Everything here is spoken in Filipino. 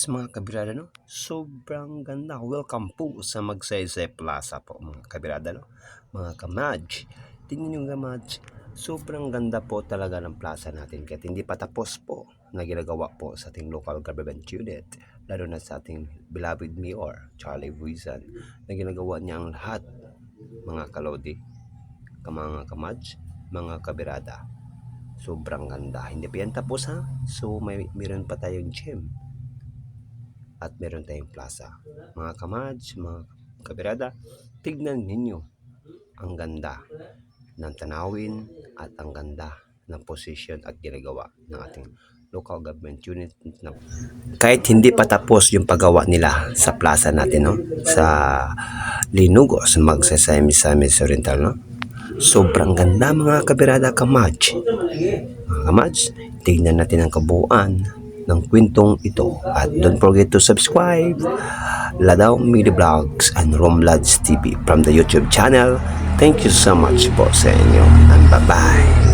mga kabirada, no? Sobrang ganda. Welcome po sa Magsaysay Plaza po mga kabirada, no? Mga kamadj. Tingnan yung kamadj. Sobrang ganda po talaga ng plaza natin. Kahit hindi pa tapos po na ginagawa po sa ating local government unit. Lalo na sa ating beloved Mayor, Charlie Buizan. Na ginagawa niya ang lahat, mga kalodi, mga kamadj, mga kabirada. Sobrang ganda. Hindi pa yan tapos ha. So meron pa tayong gym. At meron tayong plaza. Mga kamadj, mga kabirada, tignan ninyo ang ganda ng tanawin at ang ganda ng position at ginagawa ng ating local government unit. Kahit hindi pa tapos yung paggawa nila sa plaza natin, no? Sa Linugos, Magsaysay, Misamis Oriental, no? Sobrang ganda mga kabirada, kamadj. Mga kamadj, tignan natin ang kabuuan ng kwentong ito. At don't forget to subscribe Ladaw Media Vlogs and Romlads TV from the YouTube channel. Thank you so much po sa inyo and bye-bye.